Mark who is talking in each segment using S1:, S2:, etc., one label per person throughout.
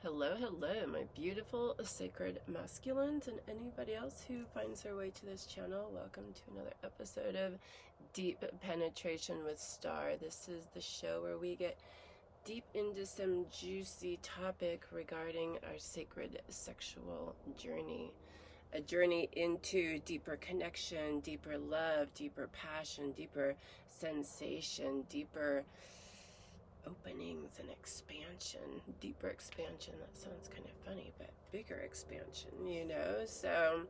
S1: Hello, hello, my beautiful sacred masculines, and anybody else who finds their way to this channel. Welcome to another episode of Deep Penetration with Star. This is the show where we get deep into some juicy topic regarding our sacred sexual journey. A journey into deeper connection, deeper love, deeper passion, deeper sensation, deeper openings and expansion, deeper expansion. That sounds kind of funny, but bigger expansion, So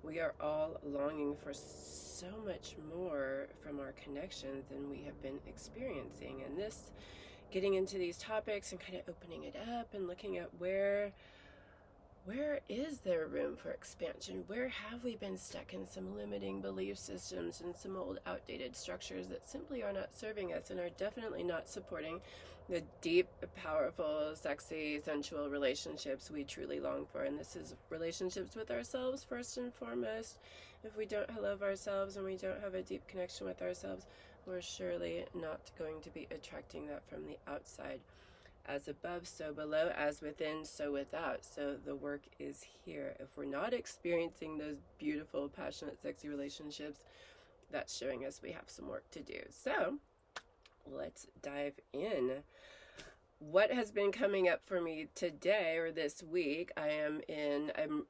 S1: we are all longing for so much more from our connections than we have been experiencing. And this, getting into these topics and kind of opening it up and looking at where is there room for expansion? Where have we been stuck in some limiting belief systems and some old outdated structures that simply are not serving us and are definitely not supporting the deep, powerful, sexy, sensual relationships we truly long for? And this is relationships with ourselves first and foremost. If we don't love ourselves and we don't have a deep connection with ourselves, we're surely not going to be attracting that from the outside. As above, so below, as within, so without. So the work is here. If we're not experiencing those beautiful, passionate, sexy relationships, that's showing us we have some work to do. So let's dive in. What has been coming up for me today or this week? I'm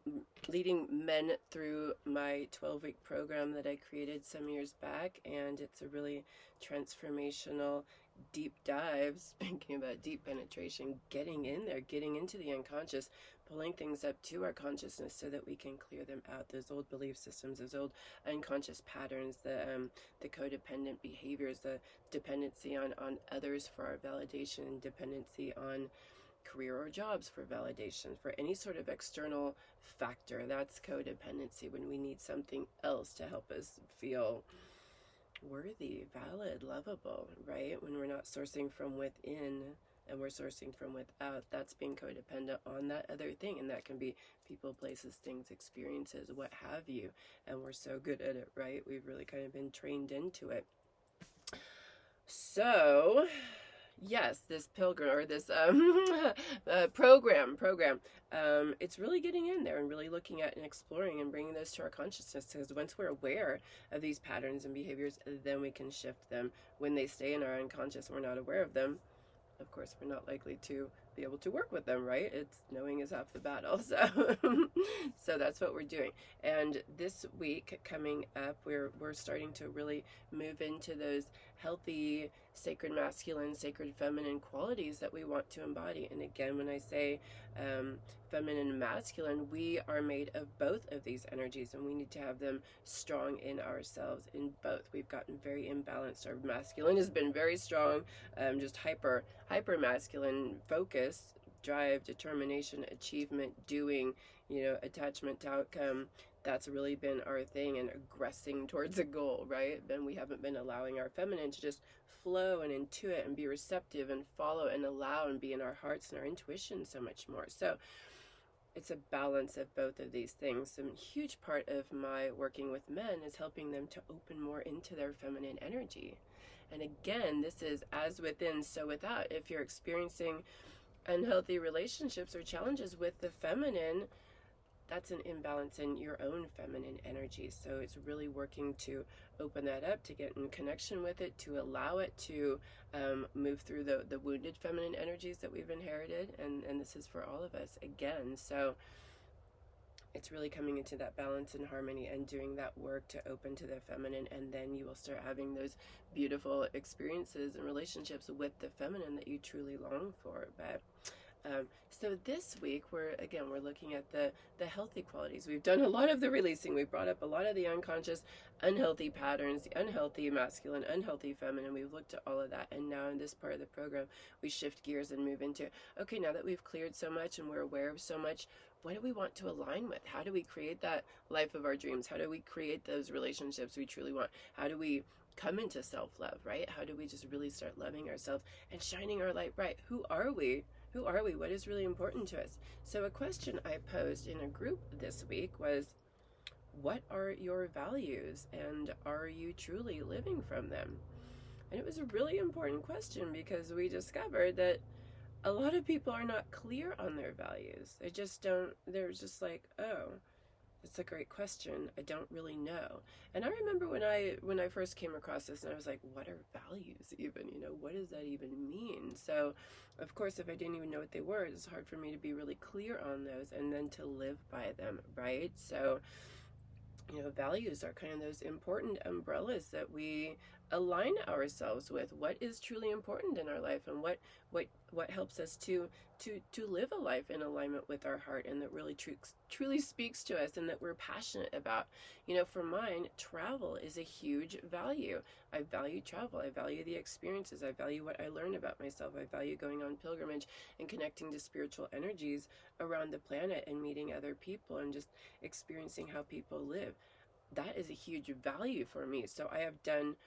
S1: leading men through my 12-week program that I created some years back, and it's a really transformational deep dive, speaking about deep penetration, getting in there, getting into the unconscious, pulling things up to our consciousness so that we can clear them out, those old belief systems, those old unconscious patterns, the codependent behaviors, the dependency on others for our validation, dependency on career or jobs for validation, for any sort of external factor. That's codependency, when we need something else to help us feel worthy, valid, lovable, right? When we're not sourcing from within and we're sourcing from without, that's being codependent on that other thing. And that can be people, places, things, experiences, what have you. And we're so good at it, right? We've really kind of been trained into it. So yes, this pilgrim or this program, it's really getting in there and really looking at and exploring and bringing those to our consciousness, because once we're aware of these patterns and behaviors, then we can shift them. When they stay in our unconscious and we're not aware of them, of course, we're not likely to be able to work with them, right? It's knowing is half the battle. So that's what we're doing. And this week coming up, we're starting to really move into those healthy, sacred masculine, sacred feminine qualities that we want to embody. And again, when I say feminine and masculine, we are made of both of these energies, and we need to have them strong in ourselves in both. We've gotten very imbalanced. Our masculine has been very strong, just hyper masculine focus, drive, determination, achievement, doing, attachment to outcome. That's really been our thing, and aggressing towards a goal, right? Then we haven't been allowing our feminine to just flow and intuit and be receptive and follow and allow and be in our hearts and our intuition so much more. So it's a balance of both of these things. A huge part of my working with men is helping them to open more into their feminine energy. And again, this is as within, so without. If you're experiencing unhealthy relationships or challenges with the feminine, that's an imbalance in your own feminine energy. So it's really working to open that up, to get in connection with it, to allow it to move through the wounded feminine energies that we've inherited. And this is for all of us again. So it's really coming into that balance and harmony and doing that work to open to the feminine, and then you will start having those beautiful experiences and relationships with the feminine that you truly long for. But so this week we're looking at the healthy qualities. We've done a lot of the releasing. We've brought up a lot of the unconscious unhealthy patterns, the unhealthy masculine, unhealthy feminine. We've looked at all of that, and now in this part of the program we shift gears and move into, okay, now that we've cleared so much and we're aware of so much, what do we want to align with? How do we create that life of our dreams? How do we create those relationships we truly want? How do we come into self-love, right? How do we just really start loving ourselves and shining our light bright? Who are we? Who are we? What is really important to us? So a question I posed in a group this week was, what are your values, and are you truly living from them? And it was a really important question, because we discovered that a lot of people are not clear on their values. They just don't, they're just like, oh, it's a great question. I don't really know. And I remember when I first came across this, and I was like, what are values even? You know, what does that even mean? So, of course, if I didn't even know what they were, it's hard for me to be really clear on those and then to live by them, right? So, you know, values are kind of those important umbrellas that we align ourselves with. What is truly important in our life, and what helps us to live a life in alignment with our heart, and that really truly speaks to us, and that we're passionate about. You know, for mine, travel is a huge value. I value travel. I value the experiences. I value what I learn about myself. I value going on pilgrimage and connecting to spiritual energies around the planet and meeting other people and just experiencing how people live. That is a huge value for me. So I have done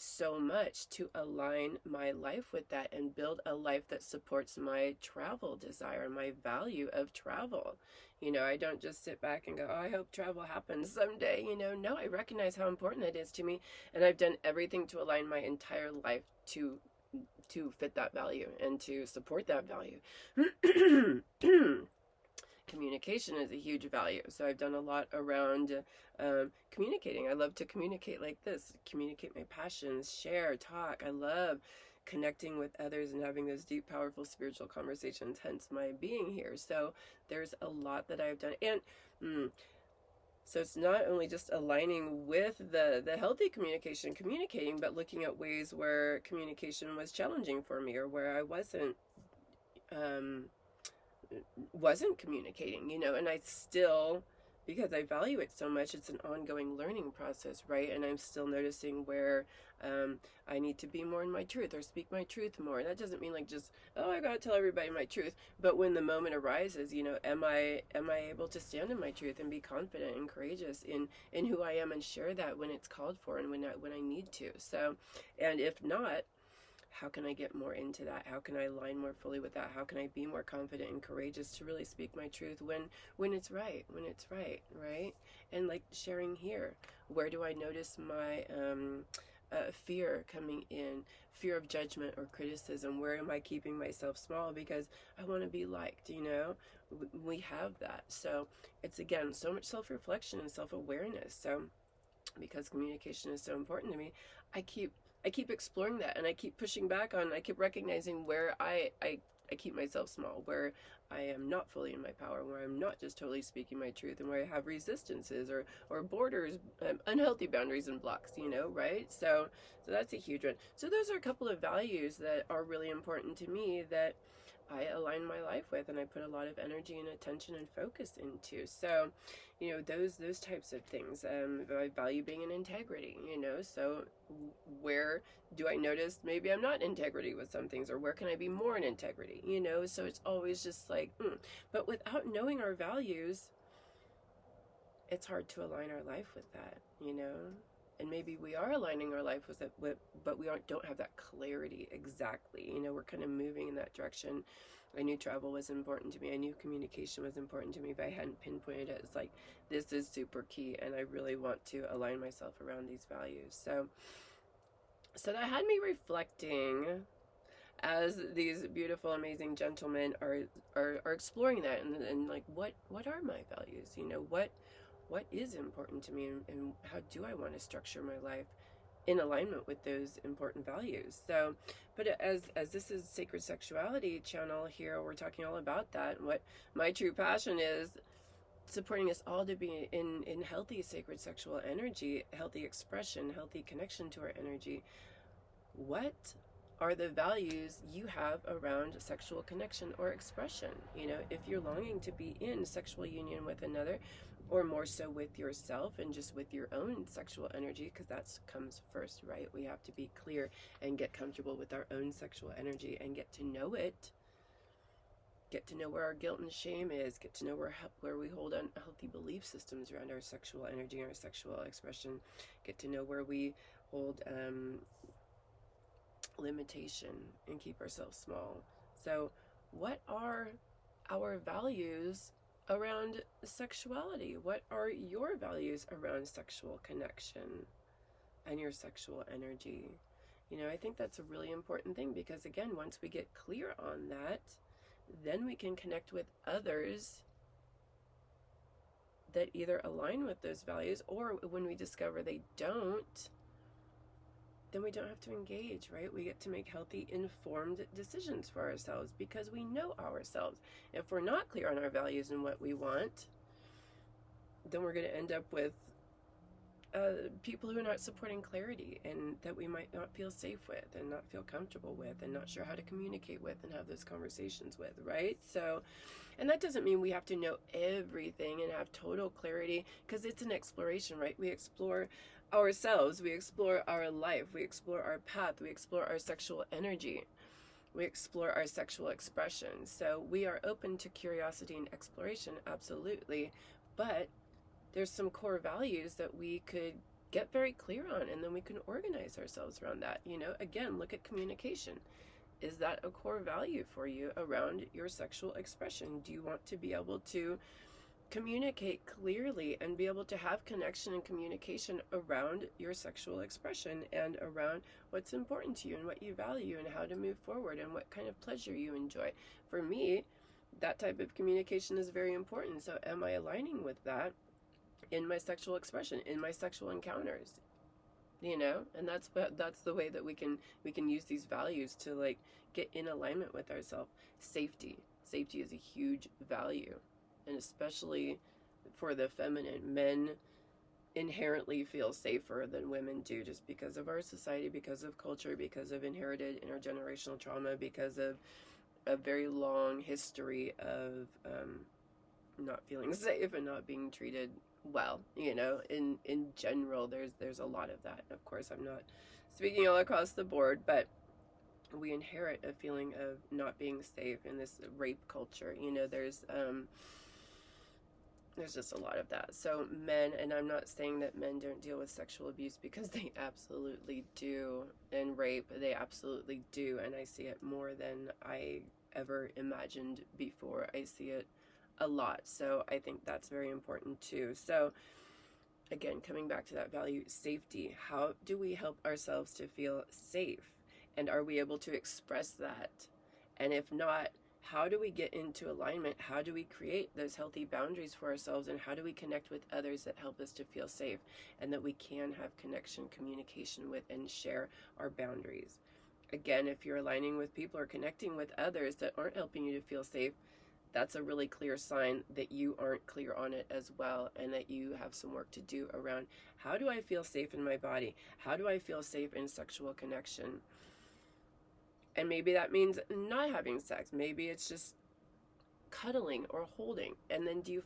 S1: so much to align my life with that and build a life that supports my travel desire, my value of travel. You know, I don't just sit back and go, oh, I hope travel happens someday. You know, no, I recognize how important that is to me, and I've done everything to align my entire life to fit that value and to support that value. Communication is a huge value. So I've done a lot around communicating. I love to communicate like this, communicate my passions, share, talk. I love connecting with others and having those deep, powerful spiritual conversations, hence my being here. So there's a lot that I've done. And so it's not only just aligning with the healthy communicating, but looking at ways where communication was challenging for me, or where I wasn't communicating, you know, and I still, because I value it so much, it's an ongoing learning process, right? And I'm still noticing where I need to be more in my truth, or speak my truth more. That doesn't mean like just, oh, I gotta tell everybody my truth, but when the moment arises, you know, am I able to stand in my truth and be confident and courageous in who I am, and share that when it's called for and when I need to. So, and if not, how can I get more into that? How can I align more fully with that? How can I be more confident and courageous to really speak my truth when it's right, right? And like sharing here, where do I notice my fear coming in? Fear of judgment or criticism. Where am I keeping myself small because I want to be liked, you know? We have that. So it's, again, so much self-reflection and self-awareness. So because communication is so important to me, I keep exploring that, and I keep pushing back on, I keep recognizing where I keep myself small, where I am not fully in my power, where I'm not just totally speaking my truth, and where I have resistances or borders, unhealthy boundaries and blocks, you know, right? So that's a huge one. So those are a couple of values that are really important to me that I align my life with, and I put a lot of energy and attention and focus into. So, you know, those types of things. I value being in integrity, you know, so where do I notice maybe I'm not in integrity with some things, or where can I be more in integrity, you know? So it's always just like, but without knowing our values, it's hard to align our life with that, you know? And maybe we are aligning our life with it, but we don't have that clarity exactly. You know, we're kind of moving in that direction. I knew travel was important to me. I knew communication was important to me, but I hadn't pinpointed it. It's like, this is super key, and I really want to align myself around these values. So that had me reflecting as these beautiful, amazing gentlemen are exploring that, and like, what are my values? You know, what is important to me, and how do I want to structure my life in alignment with those important values? So, but as this is Sacred Sexuality channel here, we're talking all about that, and what my true passion is, supporting us all to be in healthy sacred sexual energy, healthy expression, healthy connection to our energy. What are the values you have around sexual connection or expression? You know, if you're longing to be in sexual union with another, or more so with yourself and just with your own sexual energy, because that comes first, right? We have to be clear and get comfortable with our own sexual energy and get to know it. Get to know where our guilt and shame is. Get to know where we hold unhealthy belief systems around our sexual energy and our sexual expression. Get to know where we hold limitation and keep ourselves small. So what are our values around sexuality? What are your values around sexual connection and your sexual energy? You know, I think that's a really important thing, because again, once we get clear on that, then we can connect with others that either align with those values, or when we discover they don't, then we don't have to engage, right? We get to make healthy, informed decisions for ourselves because we know ourselves. If we're not clear on our values and what we want, then we're going to end up with people who are not supporting clarity, and that we might not feel safe with and not feel comfortable with and not sure how to communicate with and have those conversations with, right? So, and that doesn't mean we have to know everything and have total clarity, because it's an exploration, right? We explore ourselves, we explore our life, we explore our path, we explore our sexual energy, we explore our sexual expression. So we are open to curiosity and exploration, absolutely, but there's some core values that we could get very clear on, and then we can organize ourselves around that. Again, look at communication. Is that a core value for you around your sexual expression? Do you want to be able to communicate clearly and be able to have connection and communication around your sexual expression and around what's important to you and what you value and how to move forward and what kind of pleasure you enjoy? For me, that type of communication is very important. So am I aligning with that in my sexual expression, in my sexual encounters? And that's the way that we can use these values to, like, get in alignment with ourselves. Safety is a huge value, and especially for the feminine. Men inherently feel safer than women do, just because of our society, because of culture, because of inherited intergenerational trauma, because of a very long history of not feeling safe and not being treated well. In general, there's a lot of that. Of course, I'm not speaking all across the board, but we inherit a feeling of not being safe in this rape culture. There's just a lot of that. So men, and I'm not saying that men don't deal with sexual abuse, because they absolutely do, and rape, they absolutely do, and I see it more than I ever imagined before. I see it a lot. So I think that's very important too. So again, coming back to that value, safety. How do we help ourselves to feel safe? And are we able to express that? And if not, how do we get into alignment? How do we create those healthy boundaries for ourselves? And how do we connect with others that help us to feel safe and that we can have connection, communication with, and share our boundaries? Again, if you're aligning with people or connecting with others that aren't helping you to feel safe, that's a really clear sign that you aren't clear on it as well, and that you have some work to do around, how do I feel safe in my body? How do I feel safe in sexual connection? And maybe that means not having sex. Maybe it's just cuddling or holding. And then do you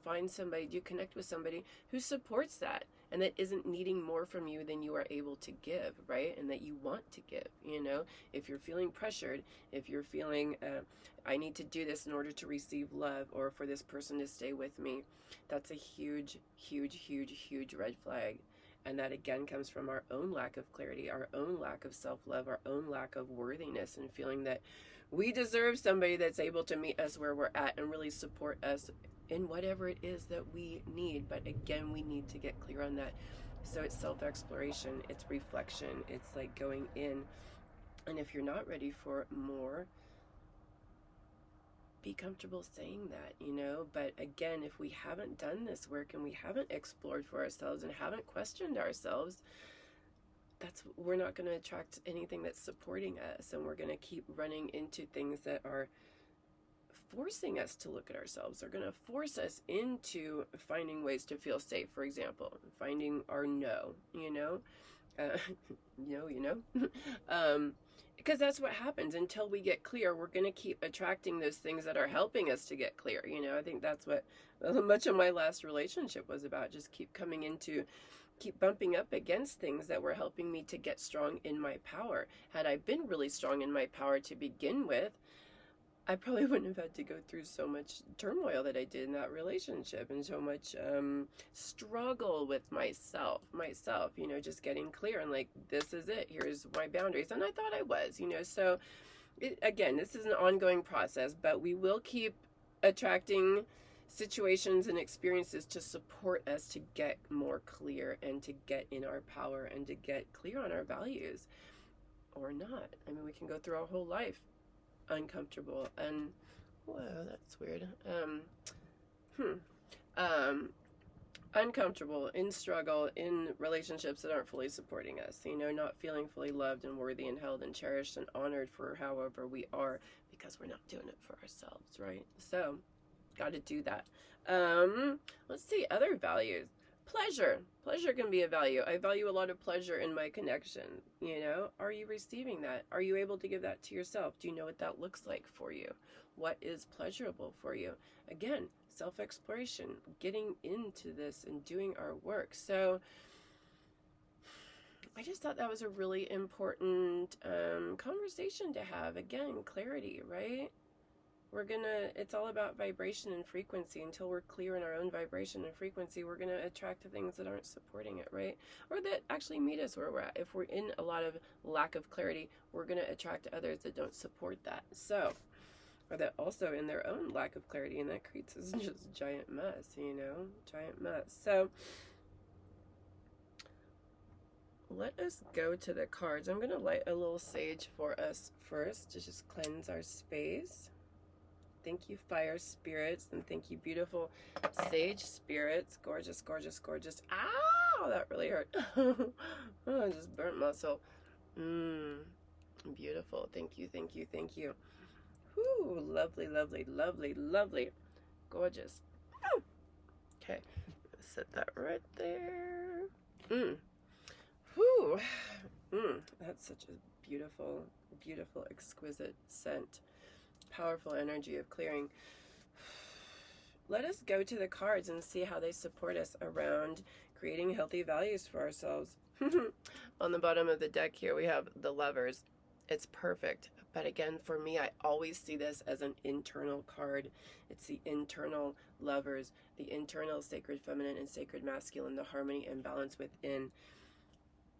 S1: connect with somebody who supports that and that isn't needing more from you than you are able to give, right? And that you want to give. If you're feeling pressured, if you're feeling I need to do this in order to receive love, or for this person to stay with me, that's a huge red flag. And that again comes from our own lack of clarity, our own lack of self-love, our own lack of worthiness, and feeling that we deserve somebody that's able to meet us where we're at and really support us in whatever it is that we need. But again, we need to get clear on that. So it's self-exploration, it's reflection, it's like going in. And if you're not ready for more, be comfortable saying that, but again, if we haven't done this work and we haven't explored for ourselves and haven't questioned ourselves, we're not going to attract anything that's supporting us, and we're going to keep running into things that are forcing us to look at ourselves. They're going to force us into finding ways to feel safe. For example, finding our no, because that's what happens. Until we get clear, we're going to keep attracting those things that are helping us to get clear. I think that's what much of my last relationship was about. Just keep bumping up against things that were helping me to get strong in my power. Had I been really strong in my power to begin with, I probably wouldn't have had to go through so much turmoil that I did in that relationship, and so much struggle with myself, just getting clear and like, this is it, here's my boundaries. And I thought I was, so again, this is an ongoing process, but we will keep attracting situations and experiences to support us to get more clear and to get in our power and to get clear on our values, or not. I mean, we can go through our whole life uncomfortable and Whoa, that's weird. Hmm. Um, Uncomfortable, in struggle, in relationships that aren't fully supporting us, not feeling fully loved and worthy and held and cherished and honored for however we are, because we're not doing it for ourselves, right? So, got to do that. Let's see, other values. Pleasure can be a value. I value a lot of pleasure in my connection. Are you receiving that? Are you able to give that to yourself? Do you know what that looks like for you? What is pleasurable for you? Again, self-exploration, getting into this and doing our work. So I just thought that was a really important conversation to have. Again, clarity, right? It's all about vibration and frequency. Until we're clear in our own vibration and frequency, we're gonna attract things that aren't supporting it, right? Or that actually meet us where we're at. If we're in a lot of lack of clarity, we're gonna attract others that don't support that. So, or that also in their own lack of clarity, and that creates this just giant mess, giant mess. So, let us go to the cards. I'm gonna light a little sage for us first to just cleanse our space. Thank you, fire spirits, and thank you, beautiful sage spirits. Gorgeous, gorgeous, gorgeous. Ow, that really hurt. Oh, I just burnt myself. Beautiful. Thank you, thank you, thank you. Whoo, lovely, lovely, lovely, lovely. Gorgeous. Okay, set that right there. Whoo. That's such a beautiful, beautiful, exquisite scent. Powerful energy of clearing. Let us go to the cards and see how they support us around creating healthy values for ourselves. On the bottom of the deck here, we have the Lovers. It's perfect. But again, for me, I always see this as an internal card. It's the internal Lovers, the internal sacred feminine and sacred masculine, the harmony and balance within.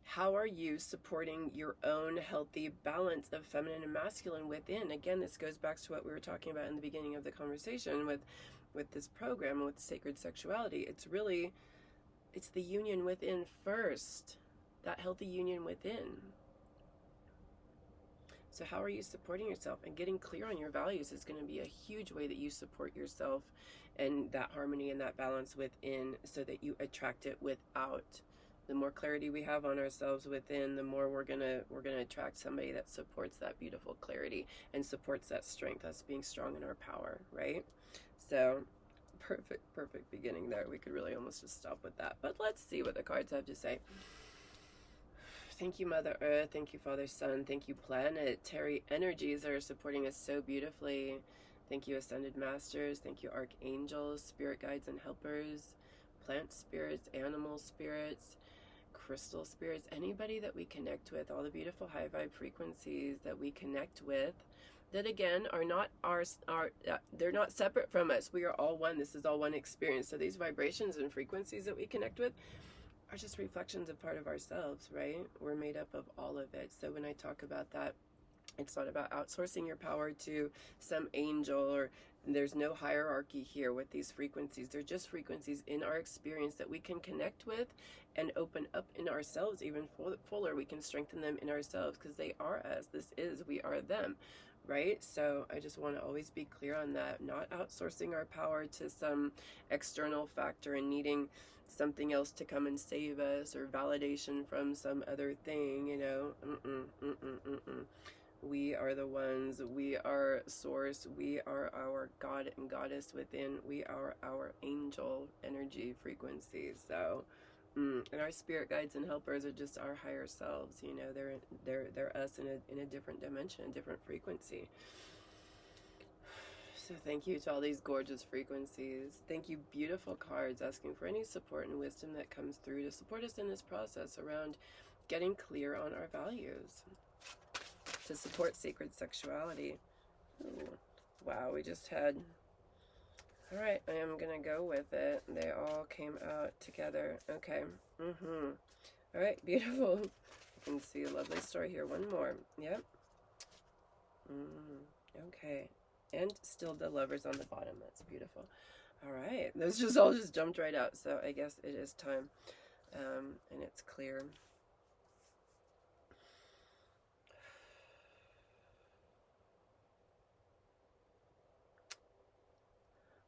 S1: How are you supporting your own healthy balance of feminine and masculine within? Again, this goes back to what we were talking about in the beginning of the conversation with this program, with sacred sexuality. It's the union within first, that healthy union within. So how are you supporting yourself? And getting clear on your values is going to be a huge way that you support yourself and that harmony and that balance within, so that you attract it without. The more clarity we have on ourselves within, the more we're gonna attract somebody that supports that beautiful clarity and supports that strength, us being strong in our power, right? So perfect beginning there. We could really almost just stop with that. But let's see what the cards have to say. Thank you, Mother Earth. Thank you, Father Sun. Thank you, planetary energies that are supporting us so beautifully. Thank you, Ascended Masters. Thank you, Archangels, Spirit Guides and Helpers, plant spirits, animal spirits, crystal spirits, anybody that we connect with, all the beautiful high vibe frequencies that we connect with, that again are not they're not separate from us. We are all one. This is all one experience. So these vibrations and frequencies that we connect with are just reflections of part of ourselves, right? We're made up of all of it. So when I talk about that, it's not about outsourcing your power to some angel, or there's no hierarchy here with these frequencies. They're just frequencies in our experience that we can connect with and open up in ourselves even fuller. We can strengthen them in ourselves because they are us. We are them, right? So I just want to always be clear on that, not outsourcing our power to some external factor and needing something else to come and save us, or validation from some other thing, We are the ones. We are source. We are our God and Goddess within. We are our angel energy frequency. So, and our spirit guides and helpers are just our higher selves. They're us in a different dimension, a different frequency. So thank you to all these gorgeous frequencies. Thank you, beautiful cards, asking for any support and wisdom that comes through to support us in this process around getting clear on our values, to support sacred sexuality. Ooh, wow, we just had... All right, I am going to go with it. They all came out together. Okay. All right, beautiful. You can see a lovely story here. One more. Yep. Okay. And still the Lovers on the bottom. That's beautiful. All right. Those just all jumped right out. So I guess it is time. And it's clear.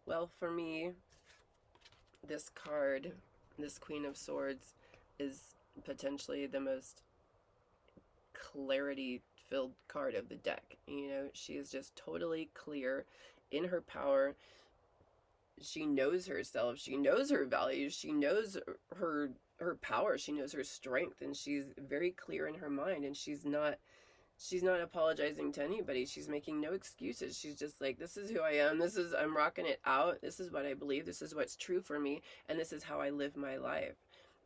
S1: Well, for me, this card, this Queen of Swords, is potentially the most clarity filled card of the deck. You know, she is just totally clear in her power. She knows herself, she knows her values, she knows her power, she knows her strength, and she's very clear in her mind, and she's not apologizing to anybody. She's making no excuses. She's just like, this is who I am. I'm rocking it out. This is what I believe. This is what's true for me. And this is how I live my life.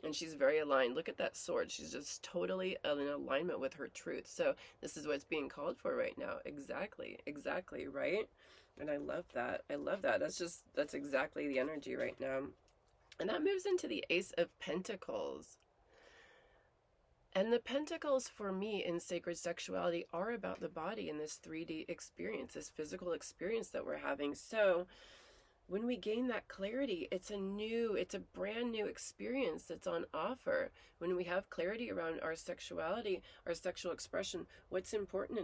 S1: And she's very aligned. Look at that sword. She's just totally in alignment with her truth. So this is what's being called for right now. Exactly. Exactly. Right. And I love that. I love that. That's exactly the energy right now. And that moves into the Ace of Pentacles. And the pentacles for me in sacred sexuality are about the body in this 3D experience, this physical experience that we're having. So when we gain that clarity, it's a brand new experience that's on offer. When we have clarity around our sexuality, our sexual expression, what's important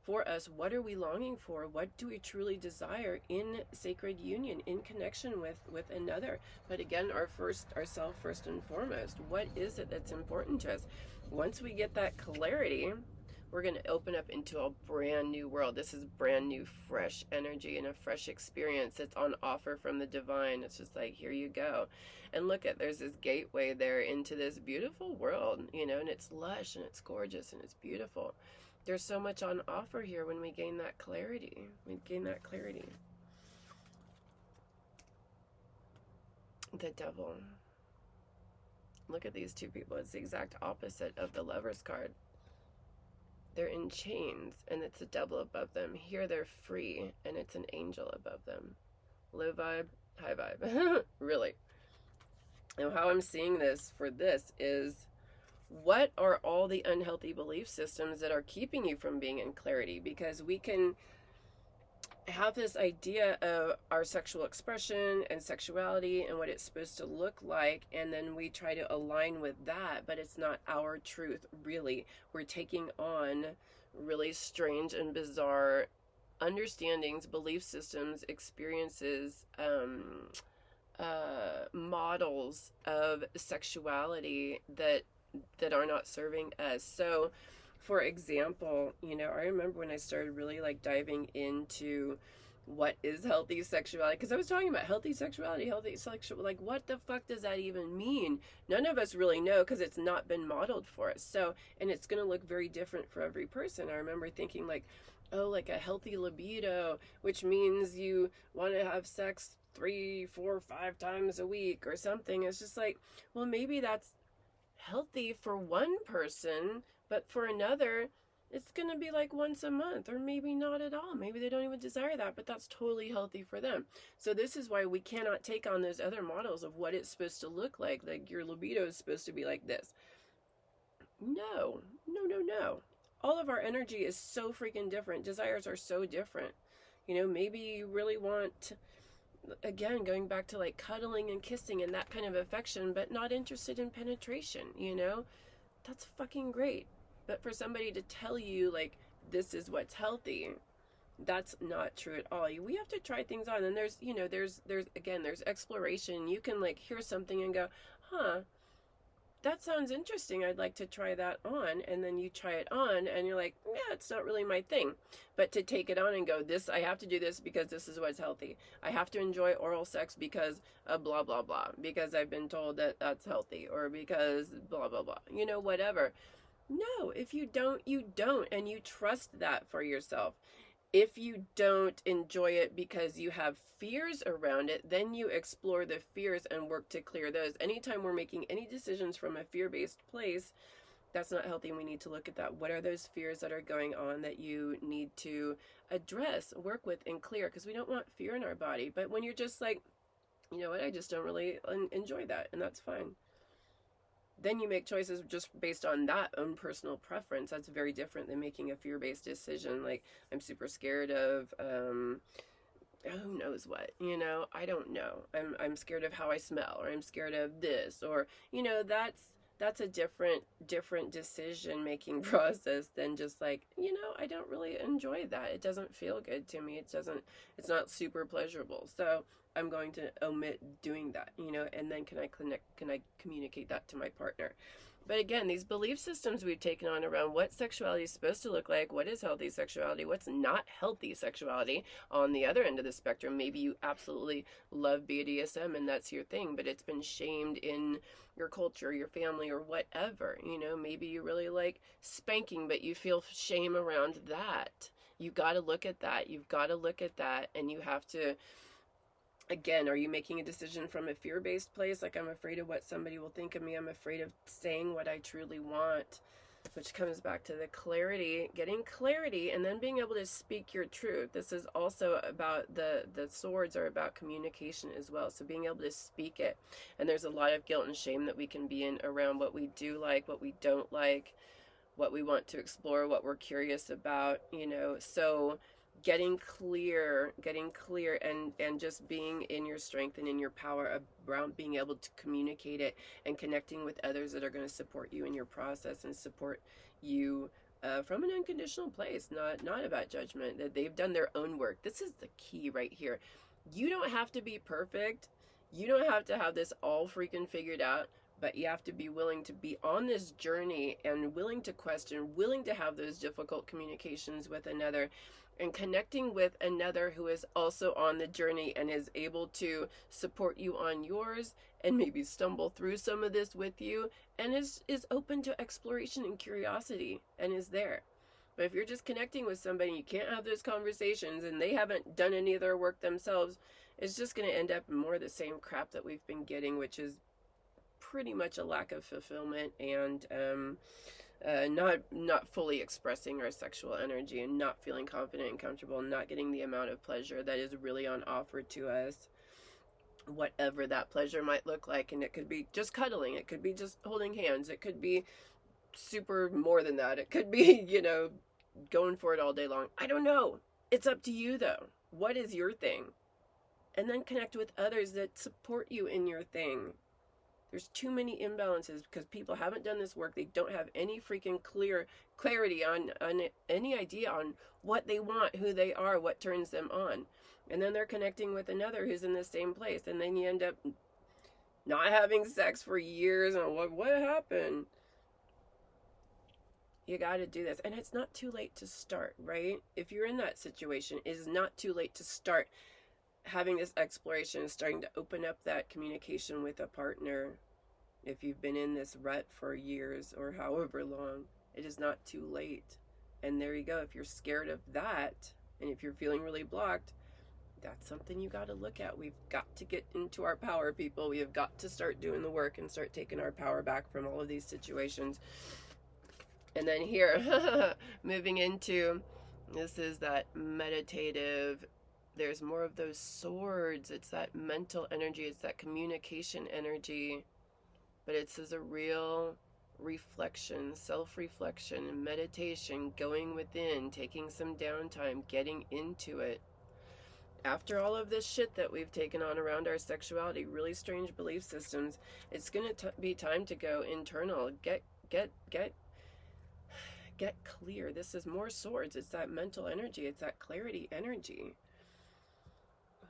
S1: for us, what are we longing for? What do we truly desire in sacred union, in connection with another? But again, ourself first and foremost. What is it that's important to us? Once we get that clarity, we're going to open up into a brand new world. This is brand new, fresh energy and a fresh experience that's on offer from the divine. It's just like, here you go. And look there's this gateway there into this beautiful world, you know, and it's lush and it's gorgeous and it's beautiful. There's so much on offer here when we gain that clarity. The Devil. Look at these two people. It's the exact opposite of the Lover's card. They're in chains, and it's a devil above them. Here they're free, and it's an angel above them. Low vibe, high vibe. Really. And how I'm seeing this for this is, what are all the unhealthy belief systems that are keeping you from being in clarity? Because we can have this idea of our sexual expression and sexuality and what it's supposed to look like, and then we try to align with that, but it's not our truth, really. We're taking on really strange and bizarre understandings, belief systems, experiences, models of sexuality that are not serving us. So for example, you know, I remember when I started really like diving into what is healthy sexuality, because I was talking about healthy sexuality, like what the fuck does that even mean? None of us really know, because it's not been modeled for us. So, and it's going to look very different for every person. I remember thinking like, oh, like a healthy libido, which means you want to have sex 3, 4, 5 times a week or something. It's just like, well, maybe that's healthy for one person, but for another, it's going to be like once a month, or maybe not at all. Maybe they don't even desire that, but that's totally healthy for them. So this is why we cannot take on those other models of what it's supposed to look like. Like your libido is supposed to be like this. No. All of our energy is so freaking different. Desires are so different. You know, maybe you really want, again, going back to like cuddling and kissing and that kind of affection, but not interested in penetration, you know? That's fucking great. But for somebody to tell you like this is what's healthy, that's not true at all. We have to try things on, and there's, you know, there's exploration. You can like hear something and go, huh, that sounds interesting, I'd like to try that on. And then you try it on and you're like, yeah, it's not really my thing. But to take it on and go, this, I have to do this because this is what's healthy. I have to enjoy oral sex because of blah, blah, blah, because I've been told that that's healthy, or because blah, blah, blah, you know, whatever. No, if you don't, you don't. And you trust that for yourself. If you don't enjoy it because you have fears around it, then you explore the fears and work to clear those. Anytime we're making any decisions from a fear-based place, that's not healthy, and we need to look at that. What are those fears that are going on that you need to address, work with, and clear? Because we don't want fear in our body. But when you're just like, you know what, I just don't really enjoy that, and that's fine. Then you make choices just based on that own personal preference. That's very different than making a fear-based decision. Like, I'm super scared of, who knows what, you know, I don't know. I'm scared of how I smell, or I'm scared of this, or, you know, that's that's a different decision making process than just like, I don't really enjoy that. It doesn't feel good to me. It's not super pleasurable. So I'm going to omit doing that, and then can I communicate that to my partner? But again, these belief systems we've taken on around what sexuality is supposed to look like, what is healthy sexuality, what's not healthy sexuality, on the other end of the spectrum, maybe you absolutely love BDSM and that's your thing, but it's been shamed in your culture, your family, or whatever. Maybe you really like spanking, but you feel shame around that. You got to look at that. You've got to look at that, and you have to. Again, are you making a decision from a fear-based place? Like, I'm afraid of what somebody will think of me. I'm afraid of saying what I truly want, which comes back to the clarity, getting clarity, and then being able to speak your truth. This is also about the swords are about communication as well. So being able to speak it. And there's a lot of guilt and shame that we can be in around what we do like, what we don't like, what we want to explore, what we're curious about, So getting clear and just being in your strength and in your power around being able to communicate it and connecting with others that are going to support you in your process and support you from an unconditional place, not about judgment, that they've done their own work. This is the key right here. You don't have to be perfect. You don't have to have this all freaking figured out, but you have to be willing to be on this journey and willing to question, willing to have those difficult communications with another, and connecting with another who is also on the journey and is able to support you on yours and maybe stumble through some of this with you and is open to exploration and curiosity and is there. But if you're just connecting with somebody and you can't have those conversations and they haven't done any of their work themselves, it's just going to end up in more of the same crap that we've been getting, which is pretty much a lack of fulfillment and not fully expressing our sexual energy and not feeling confident and comfortable and not getting the amount of pleasure that is really on offer to us, whatever that pleasure might look like. And it could be just cuddling, it could be just holding hands, it could be super more than that, it could be going for it all day long. I don't know. It's up to you though. What is your thing? And then connect with others that support you in your thing. There's too many imbalances because people haven't done this work. They don't have any freaking clarity on any idea on what they want, who they are, what turns them on. And then they're connecting with another who's in the same place. And then you end up not having sex for years. And what happened? You got to do this. And it's not too late to start, right? If you're in that situation, it is not too late to start having this exploration and starting to open up that communication with a partner. If you've been in this rut for years or however long, it is not too late. And there you go. If you're scared of that and if you're feeling really blocked, that's something you got to look at. We've got to get into our power, people. We have got to start doing the work and start taking our power back from all of these situations. And then here, moving into, this is that meditative, there's more of those swords. It's that mental energy. It's that communication energy. But it's as a real reflection, self-reflection, and meditation, going within, taking some downtime, getting into it. After all of this shit that we've taken on around our sexuality, really strange belief systems, it's going to be time to go internal. Get clear. This is more swords. It's that mental energy. It's that clarity energy.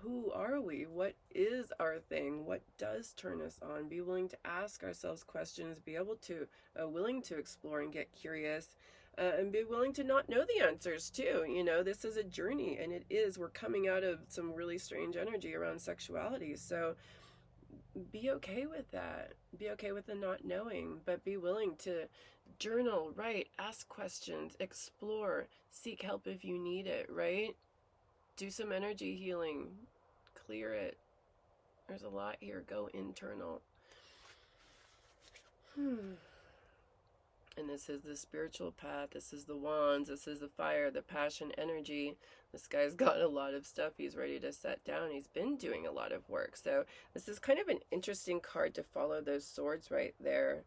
S1: Who are we? What is our thing? What does turn us on? Be willing to ask ourselves questions, be able to, willing to explore and get curious, and be willing to not know the answers too. This is a journey, and we're coming out of some really strange energy around sexuality. So be okay with that. Be okay with the not knowing, but be willing to journal, write, ask questions, explore, seek help if you need it, right? Do some energy healing. Clear it. There's a lot here. Go internal. And this is the spiritual path. This is the wands. This is the fire, the passion energy. This guy's got a lot of stuff he's ready to set down. He's been doing a lot of work. So this is kind of an interesting card to follow those swords right there.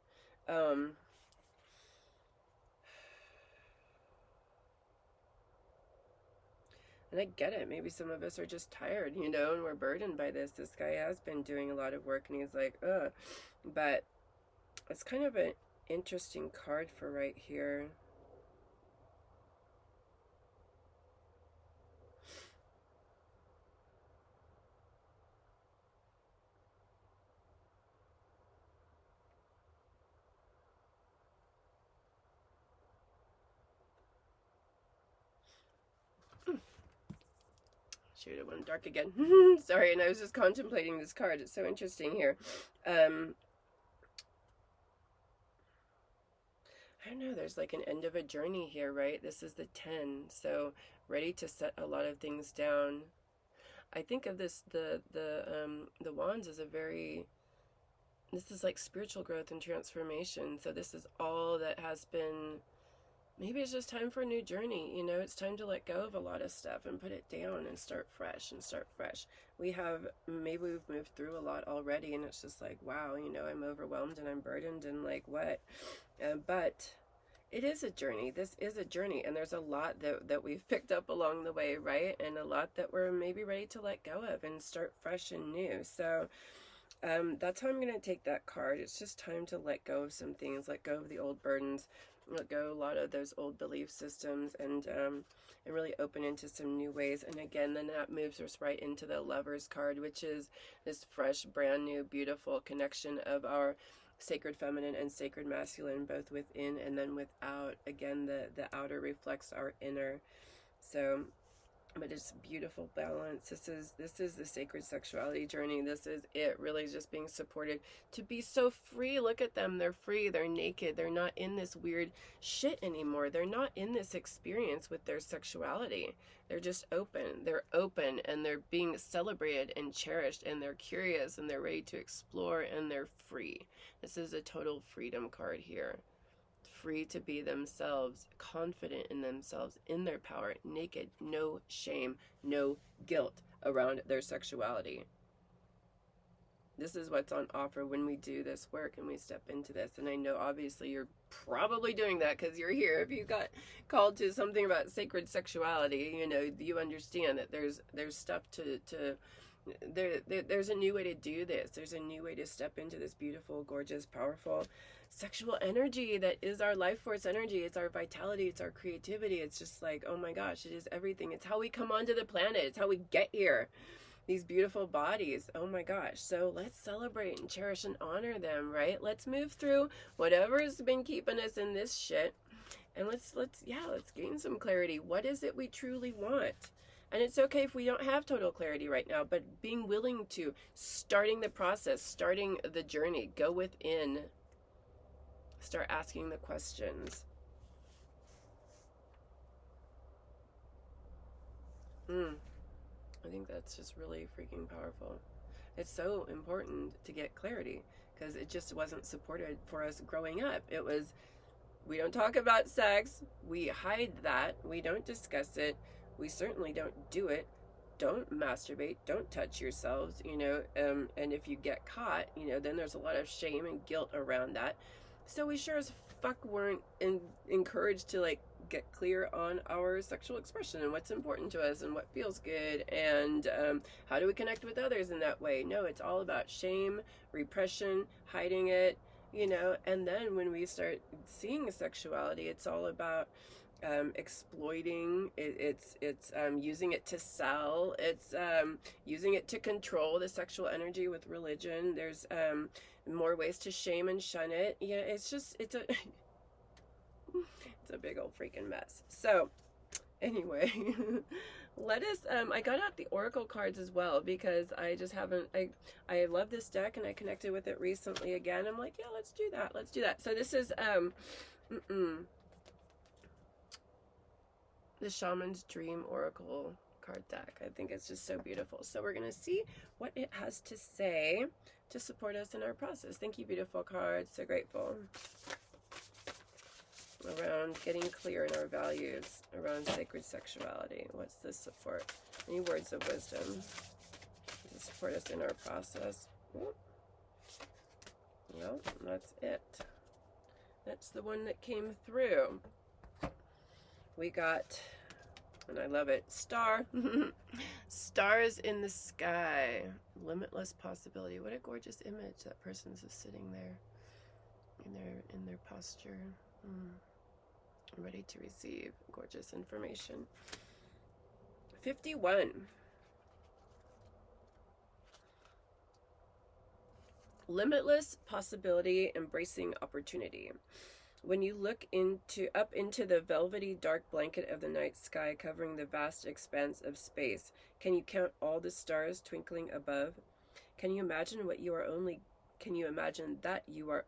S1: And I get it. Maybe some of us are just tired, and we're burdened by this. This guy has been doing a lot of work, and he's like, ugh. But It's kind of an interesting card for right here. Shoot, it went dark again. Sorry, and I was just contemplating this card. It's so interesting here. I don't know, there's like an end of a journey here, right? This is the 10, so ready to set a lot of things down. I think of this, the wands as a very, this is like spiritual growth and transformation. So this is all that has been, maybe it's just time for a new journey. You know, it's time to let go of a lot of stuff and put it down and start fresh and start fresh. Maybe we've moved through a lot already, and it's just like, wow, you know, I'm overwhelmed and I'm burdened and like what? But it is a journey. This is a journey, and there's a lot that we've picked up along the way, right? And a lot that we're maybe ready to let go of and start fresh and new. So that's how I'm going to take that card. It's just time to let go of some things, let go of the old burdens, let go of a lot of those old belief systems, and really open into some new ways. And again, then that moves us right into the Lovers card, which is this fresh, brand new, beautiful connection of our sacred feminine and sacred masculine, both within and then without. Again, the outer reflects our inner. So, but it's beautiful balance. This is the sacred sexuality journey. This is it, really just being supported to be so free. Look at them. They're free. They're naked. They're not in this weird shit anymore. They're not in this experience with their sexuality. They're just open. They're open, and they're being celebrated and cherished, and they're curious, and they're ready to explore, and they're free. This is a total freedom card here. Free to be themselves, confident in themselves, in their power, naked, no shame, no guilt around their sexuality. This is what's on offer when we do this work and we step into this. And I know obviously you're probably doing that because you're here. If you got called to something about sacred sexuality, you know, you understand that there's stuff there's a new way to do this. There's a new way to step into this beautiful, gorgeous, powerful sexual energy that is our life force energy. It's our vitality. It's our creativity. It's just like, oh my gosh, it is everything. It's how we come onto the planet. It's how we get here. These beautiful bodies. Oh my gosh. So let's celebrate and cherish and honor them, right? Let's move through whatever's been keeping us in this shit. And let's gain some clarity. What is it we truly want? And it's okay if we don't have total clarity right now, but being willing to, starting the process, starting the journey, go within, start asking the questions. I think that's just really freaking powerful. It's so important to get clarity because it just wasn't supported for us growing up. It was, we don't talk about sex, we hide that, we don't discuss it, we certainly don't do it. Don't masturbate, don't touch yourselves, you know, and if you get caught, you know, then there's a lot of shame and guilt around that. So we sure as fuck weren't encouraged to like get clear on our sexual expression and what's important to us and what feels good and how do we connect with others in that way. No, it's all about shame, repression, hiding it, you know. And then when we start seeing sexuality, it's all about exploiting it, it's using it to sell, it's using it to control the sexual energy with religion. There's more ways to shame and shun it. Yeah, it's a it's a big old freaking mess. So anyway, let us I got out the oracle cards as well because I just haven't, I love this deck and I connected with it recently again. I'm like, yeah, let's do that. So this is the Shaman's Dream Oracle card deck. I think it's just so beautiful. So we're going to see what it has to say to support us in our process. Thank you, beautiful cards. So grateful. Around getting clear in our values, around sacred sexuality. What's this support? Any words of wisdom to support us in our process? Well, that's it. That's the one that came through. We got, and I love it, star. Stars in the sky. Limitless possibility. What a gorgeous image. That person's just sitting there. in their posture, ready to receive gorgeous information. 51. Limitless possibility, embracing opportunity. When you look up into the velvety dark blanket of the night sky covering the vast expanse of space, can you count all the stars twinkling above? Can you imagine that you are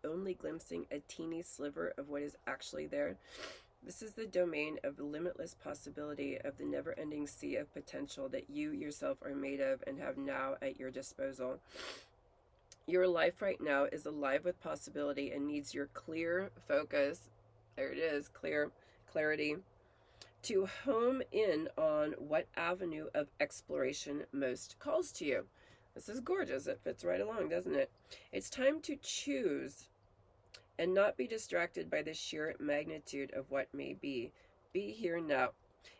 S1: only glimpsing a teeny sliver of what is actually there? This is the domain of the limitless possibility, of the never-ending sea of potential that you yourself are made of and have now at your disposal. Your life right now is alive with possibility and needs your clear focus. There it is, clarity, to home in on what avenue of exploration most calls to you. This is gorgeous. It fits right along, doesn't it? It's time to choose and not be distracted by the sheer magnitude of what may be. Be here now.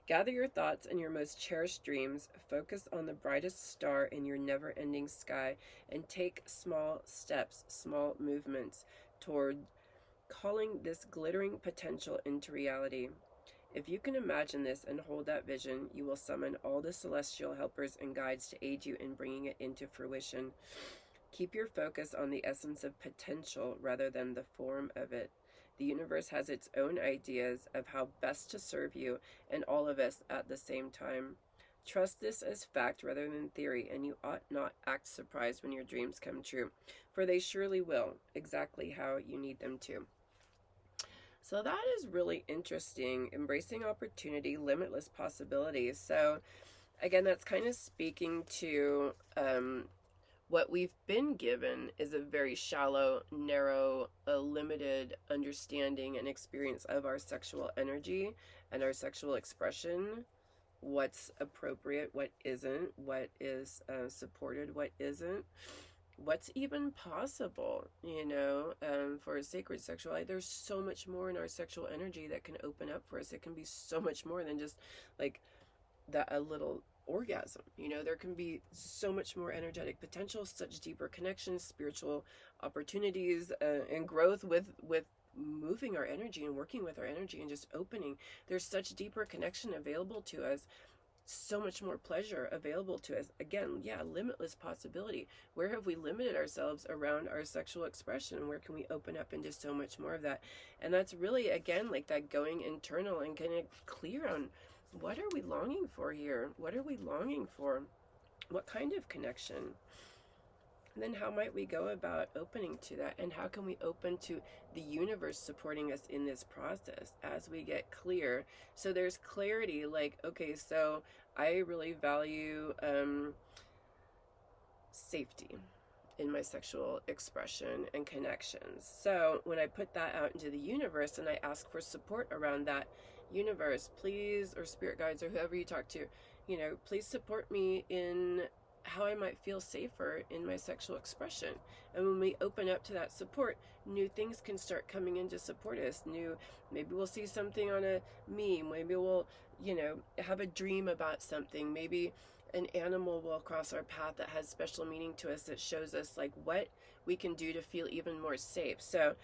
S1: Gather your thoughts and your most cherished dreams, focus on the brightest star in your never-ending sky, and take small steps, small movements toward calling this glittering potential into reality. If you can imagine this and hold that vision, you will summon all the celestial helpers and guides to aid you in bringing it into fruition. Keep your focus on the essence of potential rather than the form of it. The universe has its own ideas of how best to serve you and all of us at the same time. Trust this as fact rather than theory, and you ought not act surprised when your dreams come true, for they surely will, exactly how you need them to. So that is really interesting. Embracing opportunity, limitless possibilities. So again, that's kind of speaking to what we've been given is a very shallow, narrow, limited understanding and experience of our sexual energy and our sexual expression. What's appropriate, what isn't, what is supported, what isn't, what's even possible, for a sacred sexuality. There's so much more in our sexual energy that can open up for us. It can be so much more than just like a little orgasm. There can be so much more energetic potential, such deeper connections, spiritual opportunities, and growth with moving our energy and working with our energy and just opening. There's such deeper connection available to us, so much more pleasure available to us. Again, limitless possibility. Where have we limited ourselves around our sexual expression? Where can we open up into so much more of that? And that's really, again, like that going internal and getting clear on what are we longing for here? What are we longing for? What kind of connection? And then how might we go about opening to that? And how can we open to the universe supporting us in this process as we get clear? So there's clarity, like, okay, so I really value safety in my sexual expression and connections. So when I put that out into the universe and I ask for support around that, universe, please, or spirit guides or whoever you talk to, please support me in how I might feel safer in my sexual expression. And when we open up to that support, new things can start coming in to support us. Maybe we'll see something on a meme. Maybe we'll, have a dream about something. Maybe an animal will cross our path that has special meaning to us, that shows us like what we can do to feel even more safe. So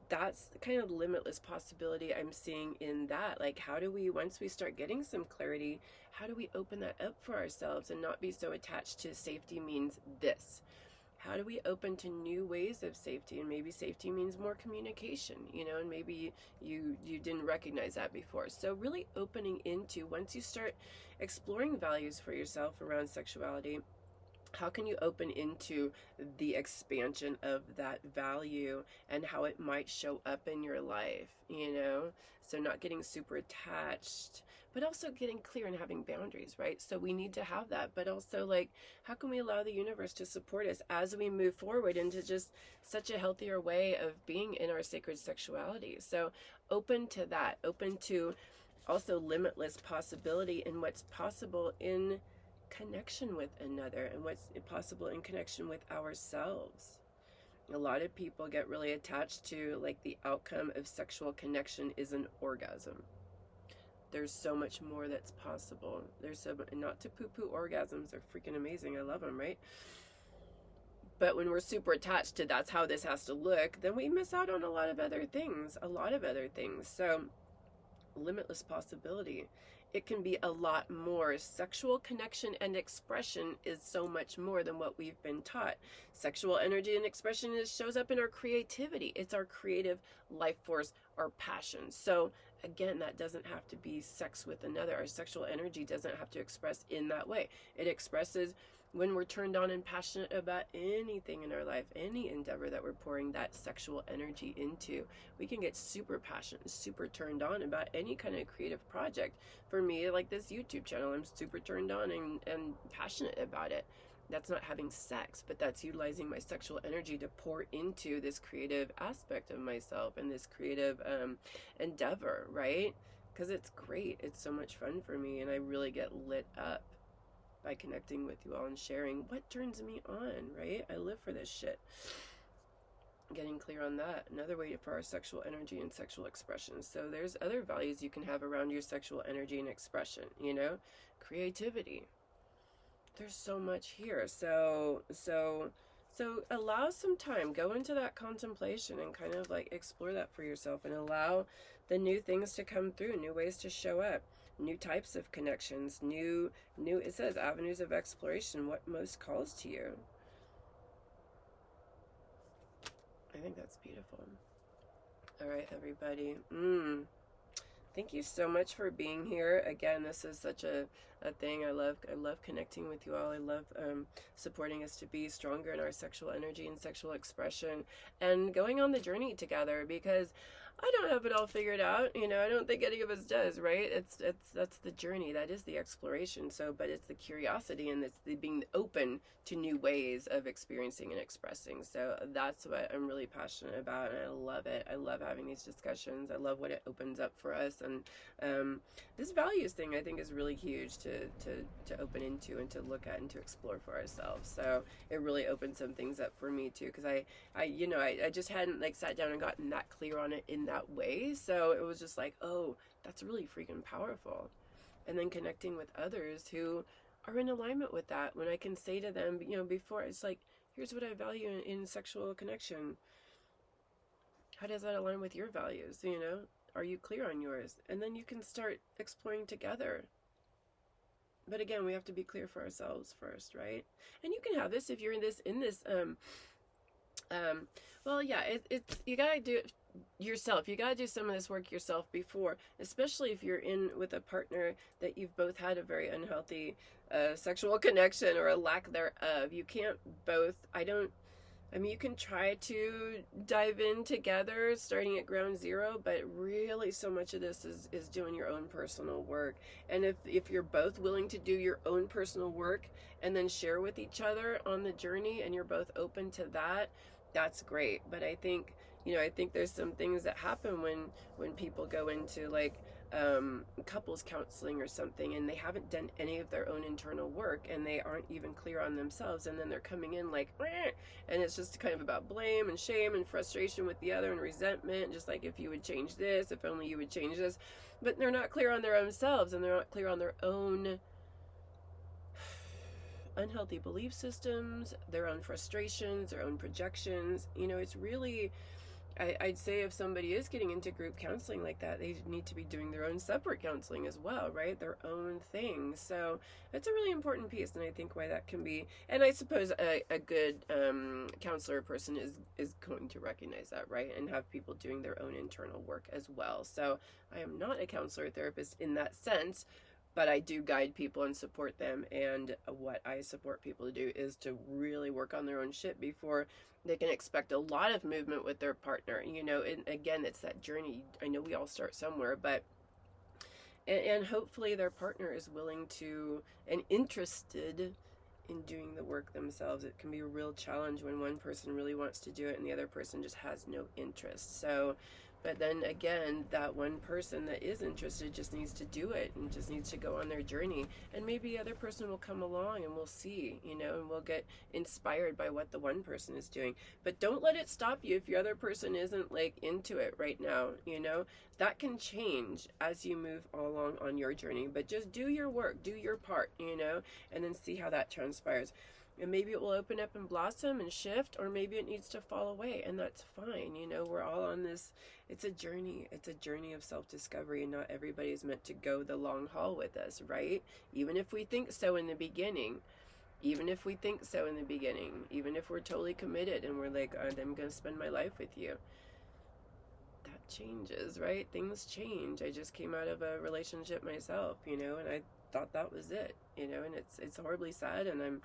S1: that's the kind of limitless possibility I'm seeing in that. Like, how do we, once we start getting some clarity, how do we open that up for ourselves and not be so attached to safety means this? How do we open to new ways of safety? And maybe safety means more communication, and maybe you didn't recognize that before. So really opening into, once you start exploring values for yourself around sexuality, how can you open into the expansion of that value and how it might show up in your life, So not getting super attached, but also getting clear and having boundaries, right? So we need to have that, but also like, how can we allow the universe to support us as we move forward into just such a healthier way of being in our sacred sexuality? So open to that, open to also limitless possibility in what's possible in connection with another and what's possible in connection with ourselves. A lot of people get really attached to like the outcome of sexual connection is an orgasm. There's so much more that's possible. There's so, not to poo-poo orgasms, they're freaking amazing. I love them, right? But when we're super attached to that's how this has to look, then we miss out on a lot of other things, So limitless possibility. It can be a lot more. Sexual connection and expression is so much more than what we've been taught. Sexual energy and expression shows up in our creativity. It's our creative life force, our passion. So again, that doesn't have to be sex with another. Our sexual energy doesn't have to express in that way. It expresses when we're turned on and passionate about anything in our life, any endeavor that we're pouring that sexual energy into. We can get super passionate, super turned on about any kind of creative project. For me, like this YouTube channel, I'm super turned on and passionate about it. That's not having sex, but that's utilizing my sexual energy to pour into this creative aspect of myself and this creative endeavor, right? Because it's great. It's so much fun for me, and I really get lit up by connecting with you all and sharing what turns me on, right? I live for this shit. Getting clear on that. Another way for our sexual energy and sexual expression. So there's other values you can have around your sexual energy and expression, creativity. There's so much here. So allow some time. Go into that contemplation and kind of like explore that for yourself and allow the new things to come through, new ways to show up, new types of connections, new it says avenues of exploration, what most calls to you. I think that's beautiful. All right, everybody. Thank you so much for being here. Again, this is such a thing. I love connecting with you all. I love supporting us to be stronger in our sexual energy and sexual expression and going on the journey together, because I don't have it all figured out. I don't think any of us does, right? That's the journey. That is the exploration. So, but it's the curiosity and it's the being open to new ways of experiencing and expressing. So that's what I'm really passionate about, and I love it. I love having these discussions. I love what it opens up for us, and this values thing I think is really huge to open into and to look at and to explore for ourselves. So it really opened some things up for me too, because I just hadn't like sat down and gotten that clear on it in that way. So it was just like, oh, that's really freaking powerful. And then connecting with others who are in alignment with that, when I can say to them, before, it's like, here's what I value in sexual connection. How does that align with your values? Are you clear on yours? And then you can start exploring together. But again, we have to be clear for ourselves first, right? And you can have this if you're in this well, yeah, it's you gotta do it yourself. You gotta do some of this work yourself before, especially if you're in with a partner that you've both had a very unhealthy sexual connection or a lack thereof. You can't both. You can try to dive in together, starting at ground zero, but really so much of this is doing your own personal work. And if you're both willing to do your own personal work and then share with each other on the journey, and you're both open to that, that's great. But I think there's some things that happen when people go into like couples counseling or something, and they haven't done any of their own internal work, and they aren't even clear on themselves, and then they're coming in like, and it's just kind of about blame and shame and frustration with the other and resentment, just like, if you would change this, if only you would change this. But they're not clear on their own selves, and they're not clear on their own unhealthy belief systems, their own frustrations, their own projections. It's really, I'd say if somebody is getting into group counseling like that, they need to be doing their own separate counseling as well, right? Their own thing. So it's a really important piece, and I think why that can be, and I suppose a good counselor person is going to recognize that, right? And have people doing their own internal work as well. So I am not a counselor or therapist in that sense, but I do guide people and support them, and what I support people to do is to really work on their own shit before they can expect a lot of movement with their partner. And again, it's that journey. I know we all start somewhere, but and hopefully their partner is willing to and interested in doing the work themselves. It can be a real challenge when one person really wants to do it and the other person just has no interest. So, but then again, that one person that is interested just needs to do it and just needs to go on their journey. And maybe the other person will come along and we'll see, and we'll get inspired by what the one person is doing. But don't let it stop you if your other person isn't like into it right now, That can change as you move along on your journey. But just do your work, do your part, and then see how that transpires. And maybe it will open up and blossom and shift, or maybe it needs to fall away, and that's fine. You know, we're all on this, it's a journey. It's a journey of self-discovery, and not everybody is meant to go the long haul with us, right? Even if we think so in the beginning, even if we think so in the beginning, even if we're totally committed and we're like, I'm going to spend my life with you, that changes, right? Things change. I just came out of a relationship myself, you know, and I thought that was it, you know, and it's horribly sad, and I'm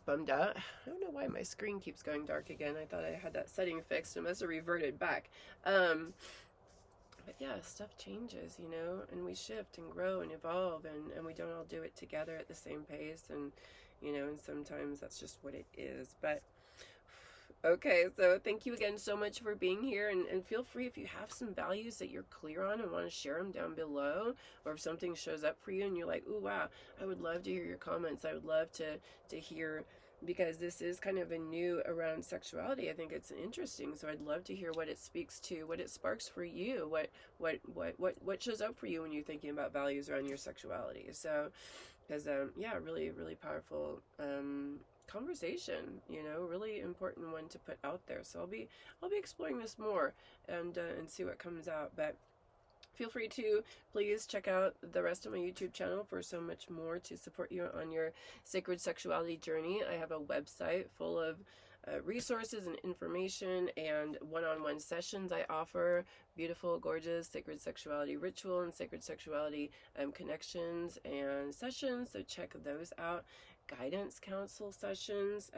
S1: bummed out. I don't know why my screen keeps going dark again. I thought I had that setting fixed. It must have reverted back. But yeah, stuff changes, you know, and we shift and grow and evolve, and we don't all do it together at the same pace, and you know, and sometimes that's just what it is. But okay, so thank you again so much for being here, and feel free, if you have some values that you're clear on and want to share them down below, or if something shows up for you and you're like, ooh, wow, I would love to hear your comments. I would love to hear, because this is kind of a new around sexuality. I think it's interesting, so I'd love to hear what it speaks to, what it sparks for you, what shows up for you when you're thinking about values around your sexuality. So, because yeah, really, really powerful conversation, you know, really important one to put out there. So I'll be exploring this more and see what comes out. But feel free to please check out the rest of my YouTube channel for so much more to support you on your sacred sexuality journey. I have a website full of resources and information and one-on-one sessions. I offer beautiful, gorgeous sacred sexuality ritual and sacred sexuality connections and sessions, so check those out. Guidance counsel sessions,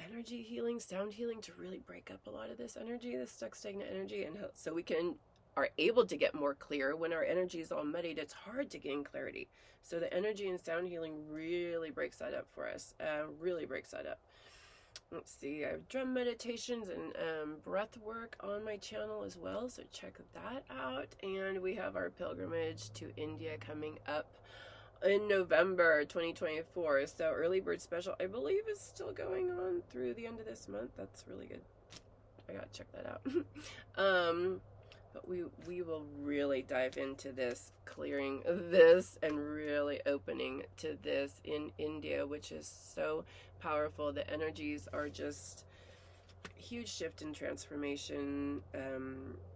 S1: energy healing, sound healing, to really break up a lot of this energy, this stuck stagnant energy, and so we are able to get more clear. When our energy is all muddied, it's hard to gain clarity. So the energy and sound healing really breaks that up for us, really breaks that up. Let's see, I have drum meditations and breath work on my channel as well, so check that out. And we have our pilgrimage to India coming up in November 2024. So early bird special, I believe, is still going on through the end of this month. That's really good. I gotta check that out. But we will really dive into this, clearing this and really opening to this in India, which is so powerful. The energies are just huge shift and transformation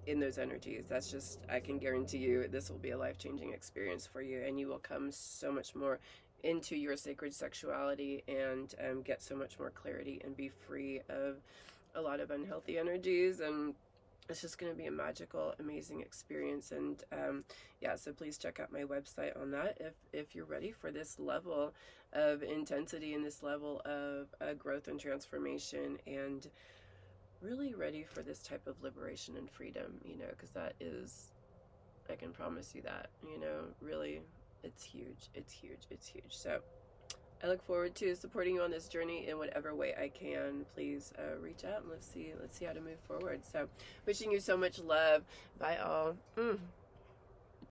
S1: in those energies. That's just, I can guarantee you, this will be a life-changing experience for you, and you will come so much more into your sacred sexuality and get so much more clarity and be free of a lot of unhealthy energies. And it's just going to be a magical, amazing experience. And yeah, so please check out my website on that if you're ready for this level of intensity and this level of growth and transformation, and really ready for this type of liberation and freedom, you know, because that is, I can promise you that, you know, really, it's huge, it's huge, it's huge. So I look forward to supporting you on this journey in whatever way I can. Please reach out and let's see how to move forward. So wishing you so much love. Bye all.